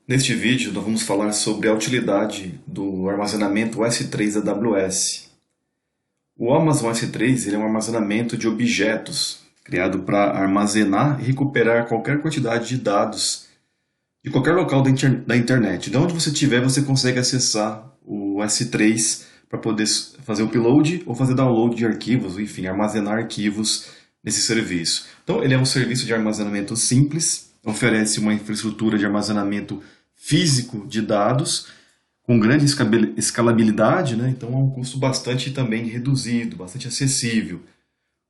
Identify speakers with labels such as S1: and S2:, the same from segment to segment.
S1: Neste vídeo, nós vamos falar sobre a utilidade do armazenamento S3 AWS. O Amazon S3 ele é um armazenamento de objetos criado para armazenar e recuperar qualquer quantidade de dados de qualquer local da internet. De onde você estiver, você consegue acessar o S3 para poder fazer o upload ou fazer download de arquivos, enfim, armazenar arquivos nesse serviço. Então, ele é um serviço de armazenamento simples, oferece uma infraestrutura de armazenamento físico de dados com grande escalabilidade, né? Então é um custo bastante também reduzido, bastante acessível.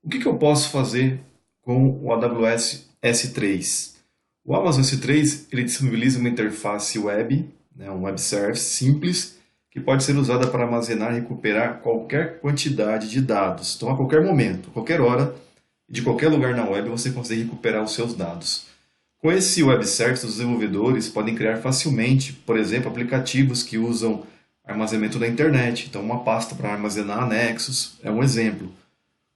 S1: O que eu posso fazer com o AWS S3? O Amazon S3 ele disponibiliza uma interface web, né, um web service simples, que pode ser usada para armazenar e recuperar qualquer quantidade de dados. Então, a qualquer momento, qualquer hora, de qualquer lugar na web, você consegue recuperar os seus dados. Com esse web service, os desenvolvedores podem criar facilmente, por exemplo, aplicativos que usam armazenamento da internet. Então, uma pasta para armazenar anexos é um exemplo.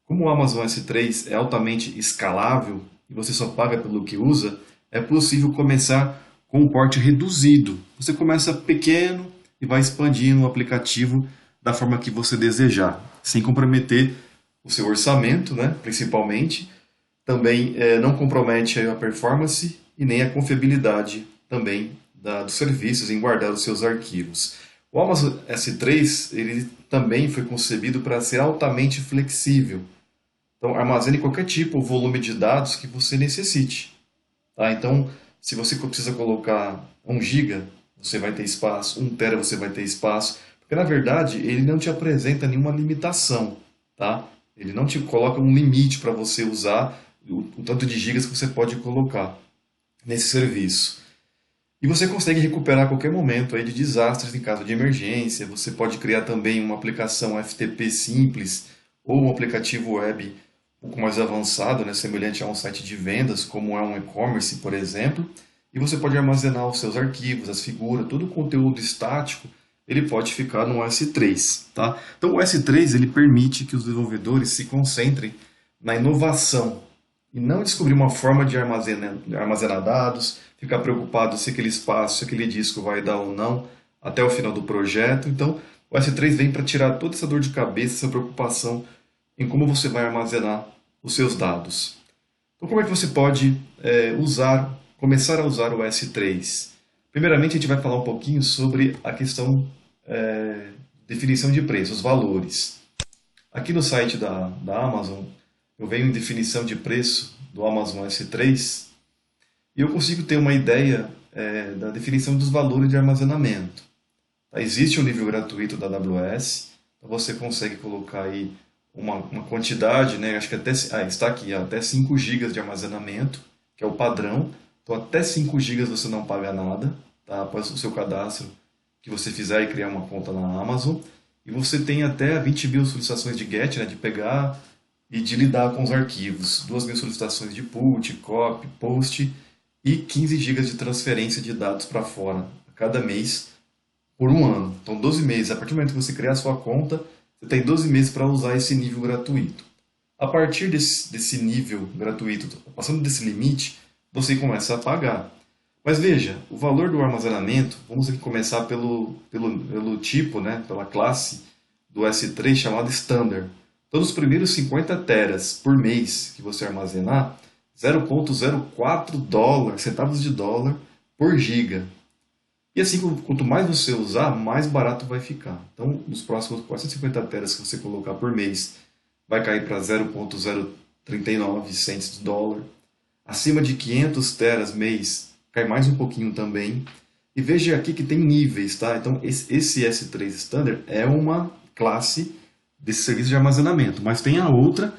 S1: Como o Amazon S3 é altamente escalável e você só paga pelo que usa, é possível começar com um porte reduzido. Você começa pequeno e vai expandindo o aplicativo da forma que você desejar, sem comprometer o seu orçamento, né, principalmente. Também não compromete a performance e nem a confiabilidade também dos serviços em guardar os seus arquivos. O Amazon S3 ele também foi concebido para ser altamente flexível. Então, armazene qualquer tipo ou volume de dados que você necessite. Tá? Então, se você precisa colocar 1 GB, você vai ter espaço, 1 TB você vai ter espaço, porque na verdade ele não te apresenta nenhuma limitação. Tá? Ele não te coloca um limite para você usar o tanto de gigas que você pode colocar nesse serviço. E você consegue recuperar a qualquer momento aí de desastres em caso de emergência. Você pode criar também uma aplicação FTP simples ou um aplicativo web um pouco mais avançado, né, semelhante a um site de vendas, como é um e-commerce, por exemplo. E você pode armazenar os seus arquivos, as figuras, todo o conteúdo estático, ele pode ficar no S3. Tá? Então o S3 ele permite que os desenvolvedores se concentrem na inovação e não descobrir uma forma de armazenar dados, ficar preocupado se aquele espaço, se aquele disco vai dar ou não até o final do projeto. Então, o S3 vem para tirar toda essa dor de cabeça, essa preocupação em como você vai armazenar os seus dados. Então, como é que você pode começar a usar o S3? Primeiramente, a gente vai falar um pouquinho sobre a questão definição de preço, os valores. Aqui no site da Amazon, eu venho em definição de preço do Amazon S3 e eu consigo ter uma ideia da definição dos valores de armazenamento. Tá? Existe um nível gratuito da AWS, então você consegue colocar aí uma quantidade, né? Acho que está aqui, até 5 GB de armazenamento, que é o padrão. Então até 5 GB você não paga nada, tá? Após o seu cadastro que você fizer e criar uma conta na Amazon. E você tem até 20 mil solicitações de GET, né? De pegar e de lidar com os arquivos. 2.000 solicitações de put, copy, post e 15 GB de transferência de dados para fora a cada mês por um ano. Então 12 meses. A partir do momento que você criar a sua conta, você tem 12 meses para usar esse nível gratuito. A partir desse nível gratuito, passando desse limite, você começa a pagar. Mas veja, o valor do armazenamento, vamos aqui começar pelo tipo, né, pela classe do S3 chamado Standard. Então, nos primeiros 50 teras por mês que você armazenar, 0,04 dólar, centavos de dólar por giga. E assim, quanto mais você usar, mais barato vai ficar. Então, nos próximos 450 teras que você colocar por mês, vai cair para 0,039 cents de dólar. Acima de 500 teras mês, cai mais um pouquinho também. E veja aqui que tem níveis, tá? Então, esse S3 Standard é uma classe desse serviço de armazenamento. Mas tem a outra,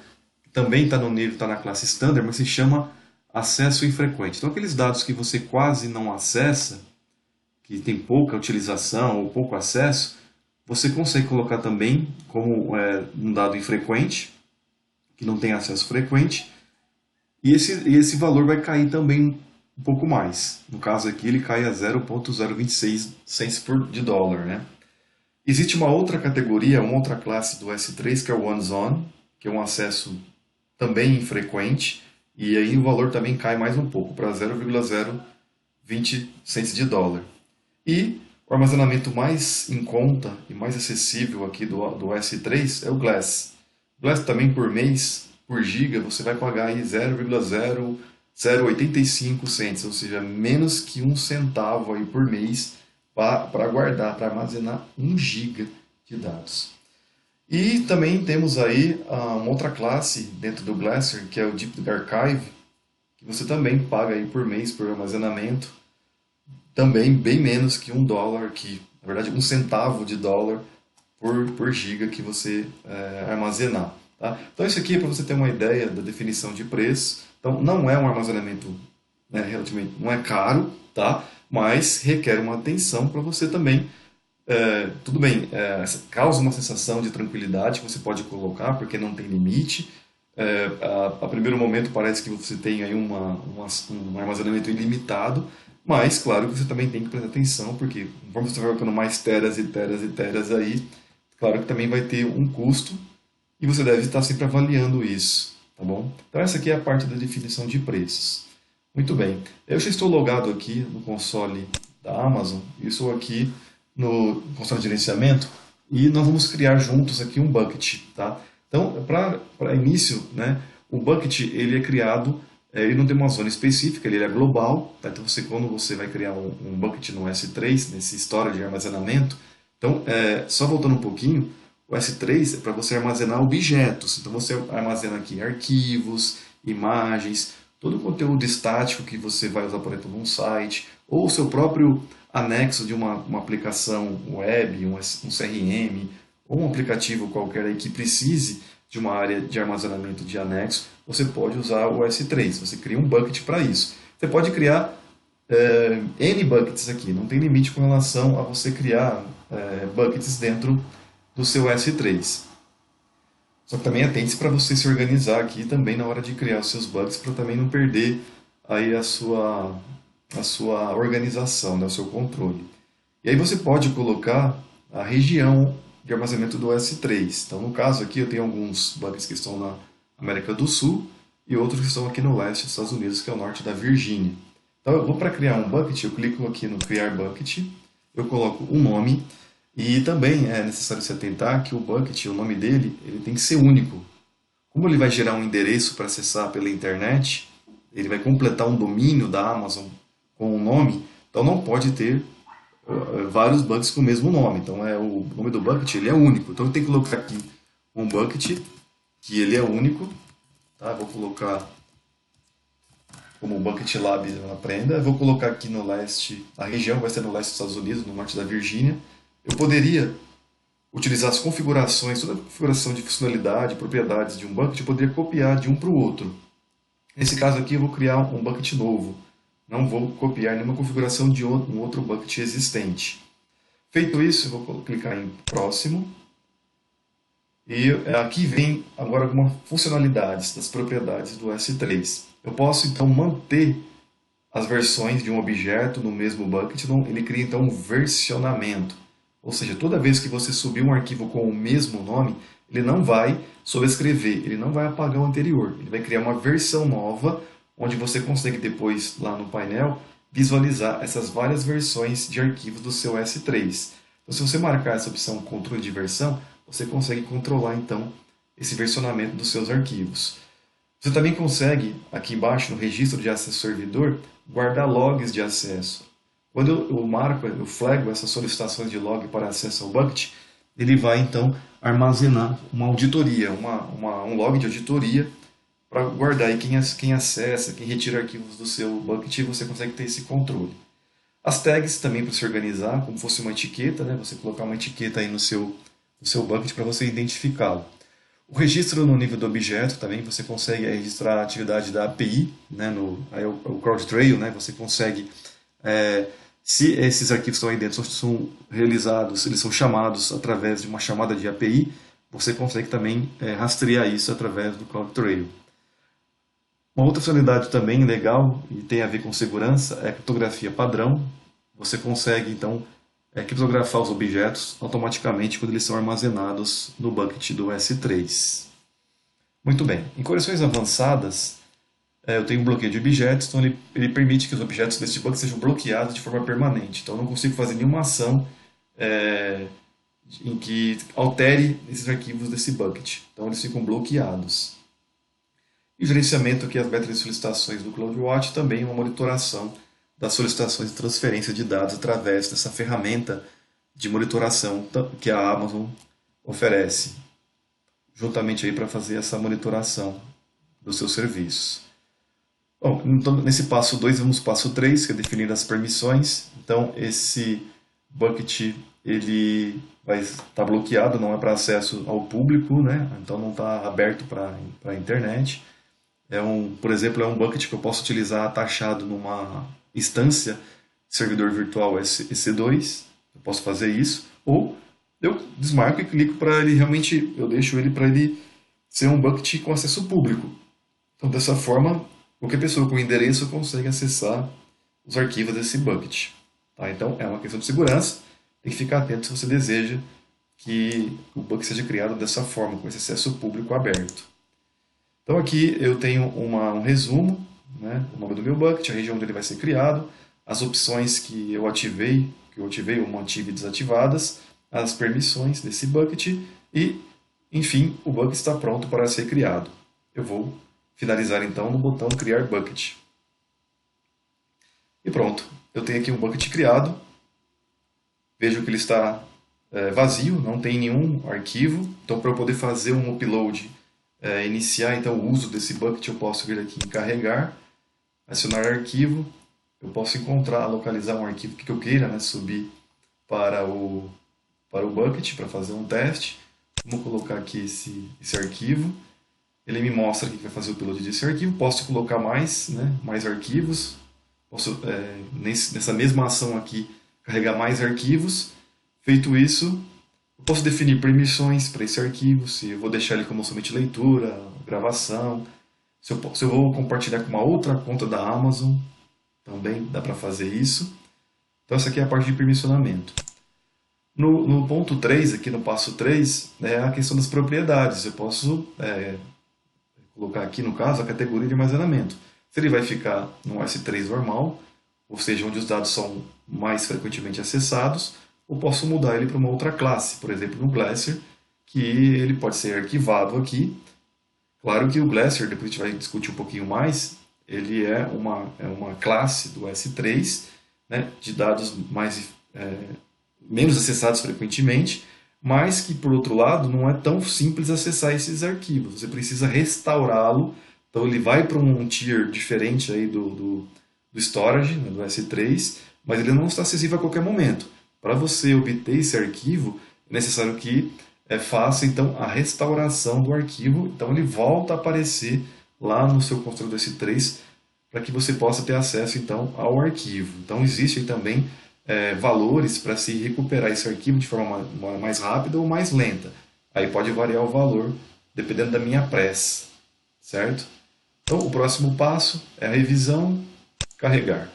S1: que também está no nível, está na classe Standard, mas se chama acesso infrequente. Então, aqueles dados que você quase não acessa, que tem pouca utilização ou pouco acesso, você consegue colocar também como um dado infrequente, que não tem acesso frequente, e esse valor vai cair também um pouco mais. No caso aqui, ele cai a 0,026 cents de dólar, né? Existe uma outra categoria, uma outra classe do S3, que é o One-Zone, que é um acesso também infrequente, e aí o valor também cai mais um pouco, para 0,0 20 cents de dólar. E o armazenamento mais em conta e mais acessível aqui do S3 é o Glass. O Glass também por mês, por giga, você vai pagar aí 0,0085 cents, ou seja, menos que um centavo aí por mês para guardar, para armazenar 1 giga de dados. E também temos aí uma outra classe dentro do Glacier, que é o Deep Archive, que você também paga aí por mês por armazenamento, também bem menos que $1, que na verdade 1 centavo de dólar por giga que você armazenar. Tá? Então isso aqui é para você ter uma ideia da definição de preço. Então não é um armazenamento, né, relativamente, não é caro, tá? Mas requer uma atenção para você também. Tudo bem, causa uma sensação de tranquilidade que você pode colocar, porque não tem limite. A primeiro momento parece que você tem aí um armazenamento ilimitado, mas claro que você também tem que prestar atenção, porque conforme você vai colocando mais teras e teras e teras aí, claro que também vai ter um custo e você deve estar sempre avaliando isso, tá bom? Então essa aqui é a parte da definição de preços. Muito bem, eu já estou logado aqui no console da Amazon, e estou aqui no console de gerenciamento, e nós vamos criar juntos aqui um bucket, tá? Então, para início, né, o bucket ele é criado, ele não tem uma zona específica, ele é global, tá? Então quando você vai criar um bucket no S3, nesse storage de armazenamento, então, só voltando um pouquinho, o S3 é para você armazenar objetos, então você armazena aqui arquivos, imagens, todo o conteúdo estático que você vai usar, por exemplo, num site, ou o seu próprio anexo de uma aplicação web, um CRM, ou um aplicativo qualquer aí que precise de uma área de armazenamento de anexo, você pode usar o S3. Você cria um bucket para isso. Você pode criar N buckets aqui, não tem limite com relação a você criar buckets dentro do seu S3. Só que também atente-se para você se organizar aqui também na hora de criar os seus buckets, para também não perder aí a sua organização, né, o seu controle. E aí você pode colocar a região de armazenamento do S3. Então, no caso aqui, eu tenho alguns buckets que estão na América do Sul e outros que estão aqui no leste dos Estados Unidos, que é o norte da Virgínia. Então, eu vou para criar um bucket, eu clico aqui no Criar Bucket, eu coloco um nome e também é necessário se atentar que o bucket, o nome dele, ele tem que ser único. Como ele vai gerar um endereço para acessar pela internet, ele vai completar um domínio da Amazon com um nome, então não pode ter vários buckets com o mesmo nome. Então o nome do bucket ele é único. Então eu tenho que colocar aqui um bucket que ele é único, tá? Vou colocar como Bucket Lab na prenda. Eu vou colocar aqui no leste, a região vai ser no leste dos Estados Unidos, no norte da Virgínia. Eu poderia utilizar as configurações, toda a configuração de funcionalidade, propriedades de um bucket, eu poderia copiar de um para o outro. Nesse caso aqui eu vou criar um bucket novo. Não vou copiar nenhuma configuração de um outro bucket existente. Feito isso, eu vou clicar em Próximo. E aqui vem agora algumas funcionalidades das propriedades do S3. Eu posso então manter as versões de um objeto no mesmo bucket. Ele cria então um versionamento. Ou seja, toda vez que você subir um arquivo com o mesmo nome, ele não vai sobrescrever, ele não vai apagar o anterior. Ele vai criar uma versão nova, onde você consegue depois, lá no painel, visualizar essas várias versões de arquivos do seu S3. Então, se você marcar essa opção Controle de Versão, você consegue controlar, então, esse versionamento dos seus arquivos. Você também consegue, aqui embaixo, no Registro de Acesso Servidor, guardar logs de acesso. Quando eu marco, eu flago essas solicitações de log para acesso ao bucket, ele vai, então, armazenar uma auditoria, um log de auditoria, para guardar aí quem acessa, quem retira arquivos do seu bucket, e você consegue ter esse controle. As tags também para se organizar, como fosse uma etiqueta, né? Você colocar uma etiqueta aí no seu bucket para você identificá-lo. O registro no nível do objeto também, você consegue registrar a atividade da API, né? O CrowdTrail, né? Você consegue, se esses arquivos estão aí dentro, são realizados, eles são chamados através de uma chamada de API, você consegue também rastrear isso através do CrowdTrail. Uma outra funcionalidade também legal e tem a ver com segurança é a criptografia padrão. Você consegue, então, criptografar os objetos automaticamente quando eles são armazenados no bucket do S3. Muito bem. Em coleções avançadas, eu tenho um bloqueio de objetos, então ele permite que os objetos desse bucket sejam bloqueados de forma permanente. Então eu não consigo fazer nenhuma ação é, em que altere esses arquivos desse bucket. Então eles ficam bloqueados. E o gerenciamento aqui, as métricas de solicitações do CloudWatch, também uma monitoração das solicitações de transferência de dados através dessa ferramenta de monitoração que a Amazon oferece, juntamente aí para fazer essa monitoração dos seus serviços. Bom, então nesse passo 2 vamos para o passo 3, que é definir as permissões. Então esse bucket ele vai estar bloqueado, não é para acesso ao público, né? Então não está aberto para a internet. Por exemplo, é um bucket que eu posso utilizar atachado numa instância de servidor virtual EC2. Eu posso fazer isso. Ou eu desmarco e clico para ele realmente, eu deixo ele para ele ser um bucket com acesso público. Então, dessa forma, qualquer pessoa com endereço consegue acessar os arquivos desse bucket. Tá? Então, é uma questão de segurança. Tem que ficar atento se você deseja que o bucket seja criado dessa forma, com esse acesso público aberto. Então aqui eu tenho um resumo, né, o nome do meu bucket, a região onde ele vai ser criado, as opções que eu ativei ou mantive desativadas, as permissões desse bucket e, enfim, o bucket está pronto para ser criado. Eu vou finalizar então no botão Criar Bucket. E pronto, eu tenho aqui um bucket criado, vejo que ele está vazio, não tem nenhum arquivo, então para eu poder fazer um upload, iniciar então o uso desse bucket, eu posso vir aqui em carregar, adicionar arquivo, eu posso encontrar, localizar um arquivo que eu queira, né, subir para o bucket para fazer um teste. Vamos colocar aqui esse arquivo, ele me mostra que vai fazer o upload desse arquivo, posso colocar mais, né, mais arquivos, posso nessa mesma ação aqui carregar mais arquivos. Feito isso, eu posso definir permissões para esse arquivo, se eu vou deixar ele como somente leitura, gravação, se eu vou compartilhar com uma outra conta da Amazon, também dá para fazer isso. Então essa aqui é a parte de permissionamento. No ponto 3, aqui no passo 3, é a questão das propriedades. Eu posso colocar aqui, no caso, a categoria de armazenamento. Se ele vai ficar no S3 normal, ou seja, onde os dados são mais frequentemente acessados, ou posso mudar ele para uma outra classe, por exemplo, no Glacier, que ele pode ser arquivado aqui. Claro que o Glacier, depois a gente vai discutir um pouquinho mais, ele é uma classe do S3, né, de dados menos acessados frequentemente, mas que, por outro lado, não é tão simples acessar esses arquivos. Você precisa restaurá-lo, então ele vai para um tier diferente aí do storage, né, do S3, mas ele não está acessível a qualquer momento. Para você obter esse arquivo, é necessário que faça então a restauração do arquivo, então ele volta a aparecer lá no seu construtor S3 para que você possa ter acesso então ao arquivo. Então existem também valores para se recuperar esse arquivo de forma mais rápida ou mais lenta. Aí pode variar o valor dependendo da minha pressa, certo? Então o próximo passo é a revisão, carregar.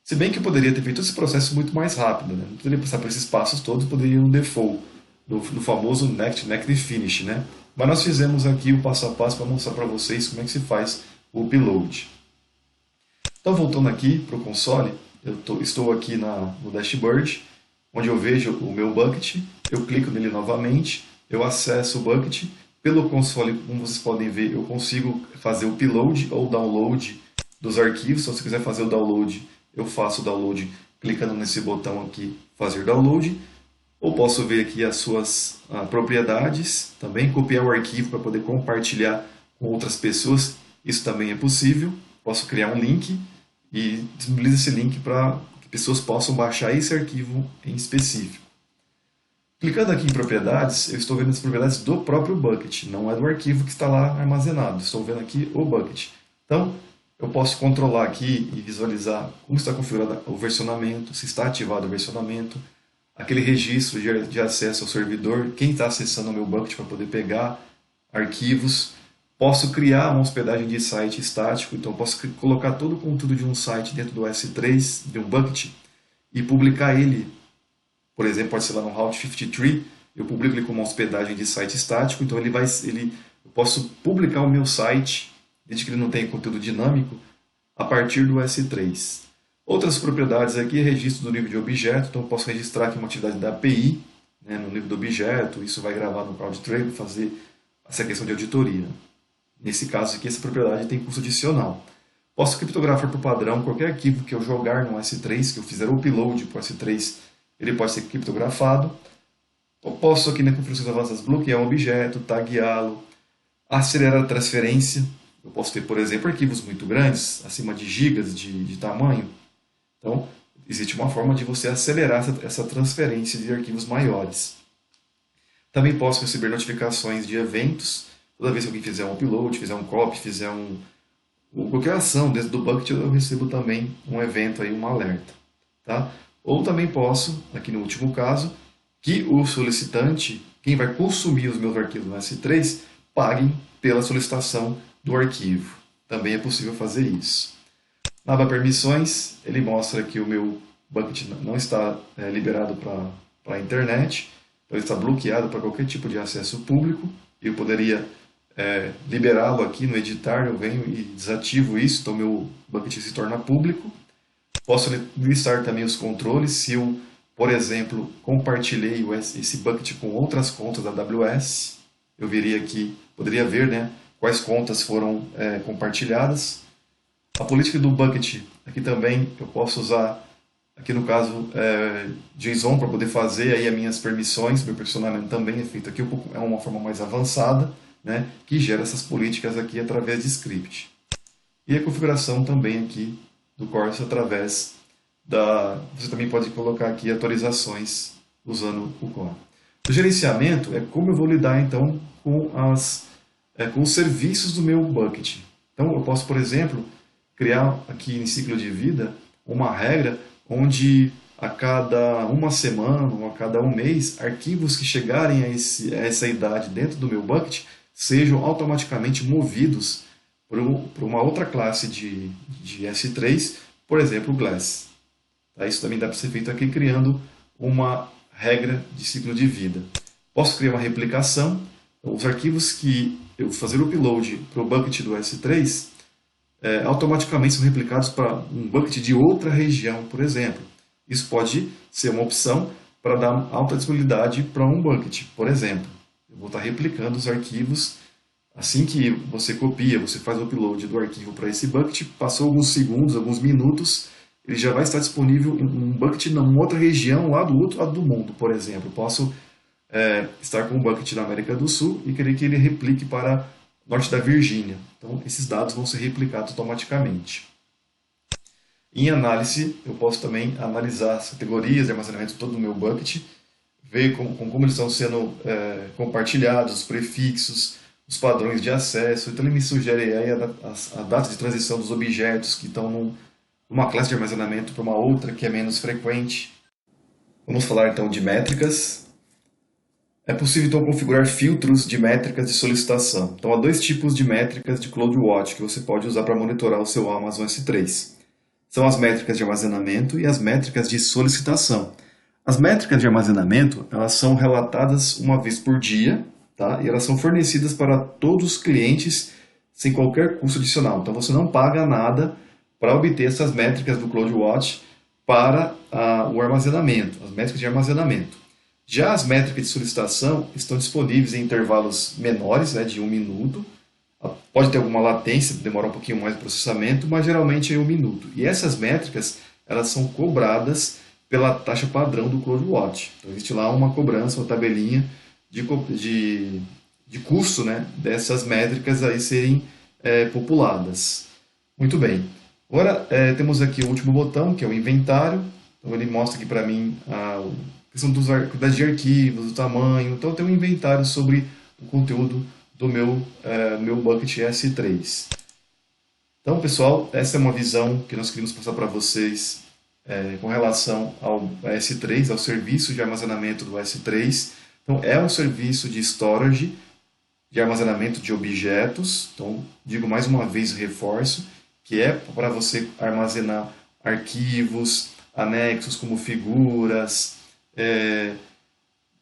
S1: Se bem que eu poderia ter feito esse processo muito mais rápido, né? Não poderia passar por esses passos todos, poderia ir no default, no famoso Next e Finish, né? Mas nós fizemos aqui o passo a passo para mostrar para vocês como é que se faz o upload. Então, voltando aqui para o console, estou aqui no dashboard, onde eu vejo o meu bucket, eu clico nele novamente, eu acesso o bucket, pelo console, como vocês podem ver, eu consigo fazer o upload ou download dos arquivos. Então, se quiser fazer o download, eu faço o download clicando nesse botão aqui, fazer download, ou posso ver aqui as suas propriedades, também copiar o arquivo para poder compartilhar com outras pessoas, isso também é possível. Posso criar um link e disponibilizo esse link para que pessoas possam baixar esse arquivo em específico. Clicando aqui em propriedades, eu estou vendo as propriedades do próprio bucket, não é do arquivo que está lá armazenado, estou vendo aqui o bucket. Então, eu posso controlar aqui e visualizar como está configurado o versionamento, se está ativado o versionamento, aquele registro de acesso ao servidor, quem está acessando o meu bucket para poder pegar arquivos. Posso criar uma hospedagem de site estático, então posso colocar todo o conteúdo de um site dentro do S3, de um bucket, e publicar ele. Por exemplo, pode ser lá no Route 53, eu publico ele como uma hospedagem de site estático, então eu posso publicar o meu site desde que ele não tenha conteúdo dinâmico, a partir do S3. Outras propriedades aqui é registro do nível de objeto, então eu posso registrar aqui uma atividade da API, né, no nível do objeto, isso vai gravar no CloudTrail, fazer essa questão de auditoria. Nesse caso aqui, essa propriedade tem custo adicional. Posso criptografar por padrão qualquer arquivo que eu jogar no S3, que eu fizer o upload para o S3, ele pode ser criptografado. Eu posso aqui na configurações avançadas bloquear um objeto, tagueá-lo, acelerar a transferência. Eu posso ter, por exemplo, arquivos muito grandes, acima de gigas de tamanho. Então, existe uma forma de você acelerar essa transferência de arquivos maiores. Também posso receber notificações de eventos. Toda vez que alguém fizer um upload, fizer um copy, fizer qualquer ação dentro do bucket, eu recebo também um evento, aí, um alerta. Tá? Ou também posso, aqui no último caso, que o solicitante, quem vai consumir os meus arquivos no S3, pague pela solicitação do arquivo. Também é possível fazer isso. Na aba permissões, ele mostra que o meu bucket não está liberado para a internet, então ele está bloqueado para qualquer tipo de acesso público. Eu poderia liberá-lo aqui no editar, eu venho e desativo isso, então meu bucket se torna público. Posso listar também os controles, se eu, por exemplo, compartilhei esse bucket com outras contas da AWS, eu veria aqui, poderia ver, né, quais contas foram compartilhadas. A política do bucket, aqui também eu posso usar, aqui no caso, JSON para poder fazer aí as minhas permissões, meu personamento também é feito aqui, é uma forma mais avançada, né, que gera essas políticas aqui através de script. E a configuração também aqui do Corsa através você também pode colocar aqui atualizações usando o Core. O gerenciamento é como eu vou lidar então com os serviços do meu bucket. Então eu posso, por exemplo, criar aqui em ciclo de vida uma regra onde a cada uma semana ou a cada um mês, arquivos que chegarem a essa idade dentro do meu bucket sejam automaticamente movidos para uma outra classe de S3, por exemplo, o Glass. Isso também dá para ser feito aqui criando uma regra de ciclo de vida. Posso criar uma replicação. Os arquivos que eu fazer o upload para o bucket do S3 automaticamente são replicados para um bucket de outra região, por exemplo. Isso pode ser uma opção para dar alta disponibilidade para um bucket, por exemplo. Eu vou estar replicando os arquivos assim que você copia, você faz o upload do arquivo para esse bucket, passou alguns segundos, alguns minutos, ele já vai estar disponível em um bucket em outra região, lá do outro lado do mundo, por exemplo. Posso estar com um bucket na América do Sul e querer que ele replique para o norte da Virgínia. Então, esses dados vão ser replicados automaticamente. Em análise, eu posso também analisar as categorias de armazenamento todo do meu bucket, ver como eles estão sendo compartilhados, os prefixos, os padrões de acesso. Então, ele me sugere aí a data de transição dos objetos que estão numa classe de armazenamento para uma outra que é menos frequente. Vamos falar então de métricas. É possível então configurar filtros de métricas de solicitação. Então há dois tipos de métricas de CloudWatch que você pode usar para monitorar o seu Amazon S3. São as métricas de armazenamento e as métricas de solicitação. As métricas de armazenamento, elas são relatadas uma vez por dia, tá? E elas são fornecidas para todos os clientes sem qualquer custo adicional. Então você não paga nada para obter essas métricas do CloudWatch para o armazenamento, as métricas de armazenamento. Já as métricas de solicitação estão disponíveis em intervalos menores, de 1 minuto. Pode ter alguma latência, demora um pouquinho mais de processamento, mas geralmente é 1 minuto. E essas métricas, elas são cobradas pela taxa padrão do CloudWatch. Então existe lá uma cobrança, uma tabelinha de custo, dessas métricas aí serem populadas. Muito bem. Agora temos aqui o último botão, que é o inventário. Então ele mostra aqui para mim a questão da quantidade de arquivos, do tamanho. Então tem um inventário sobre o conteúdo do meu bucket S3. Então, pessoal, essa é uma visão que nós queríamos passar para vocês com relação ao S3, ao serviço de armazenamento do S3. Então, é um serviço de storage, de armazenamento de objetos. Então, digo mais uma vez, reforço, que é para você armazenar arquivos, anexos como figuras,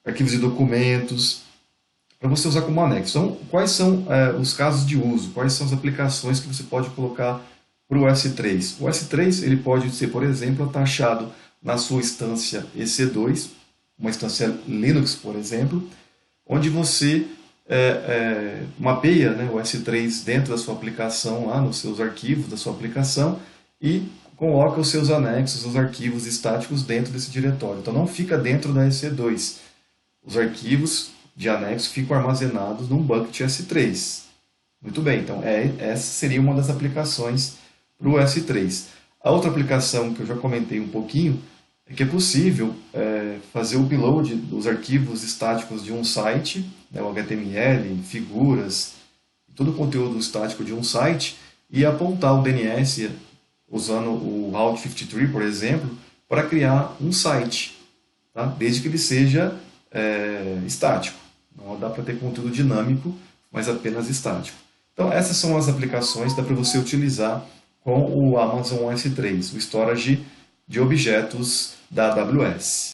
S1: arquivos de documentos, para você usar como anexo. Então, quais são os casos de uso? Quais são as aplicações que você pode colocar para o S3? O S3 ele pode ser, por exemplo, atachado na sua instância EC2, uma instância Linux, por exemplo, onde você mapeia, né, o S3 dentro da sua aplicação, lá nos seus arquivos da sua aplicação, e coloca os seus anexos, os arquivos estáticos dentro desse diretório. Então não fica dentro da EC2. Os arquivos de anexo ficam armazenados num bucket S3. Muito bem, então essa seria uma das aplicações para o S3. A outra aplicação que eu já comentei um pouquinho é que é possível fazer o upload dos arquivos estáticos de um site, né, o HTML, figuras, todo o conteúdo estático de um site, e apontar o DNS usando o Route 53, por exemplo, para criar um site, tá? Desde que ele seja estático. Não dá para ter conteúdo dinâmico, mas apenas estático. Então essas são as aplicações que dá para você utilizar com o Amazon S3, o storage de objetos da AWS.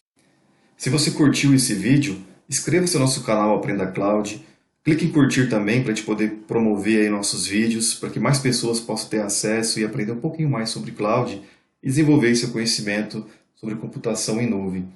S1: Se você curtiu esse vídeo, inscreva-se no nosso canal Aprenda Cloud, clique em curtir também para a gente poder promover aí nossos vídeos, para que mais pessoas possam ter acesso e aprender um pouquinho mais sobre cloud e desenvolver seu conhecimento sobre computação em nuvem.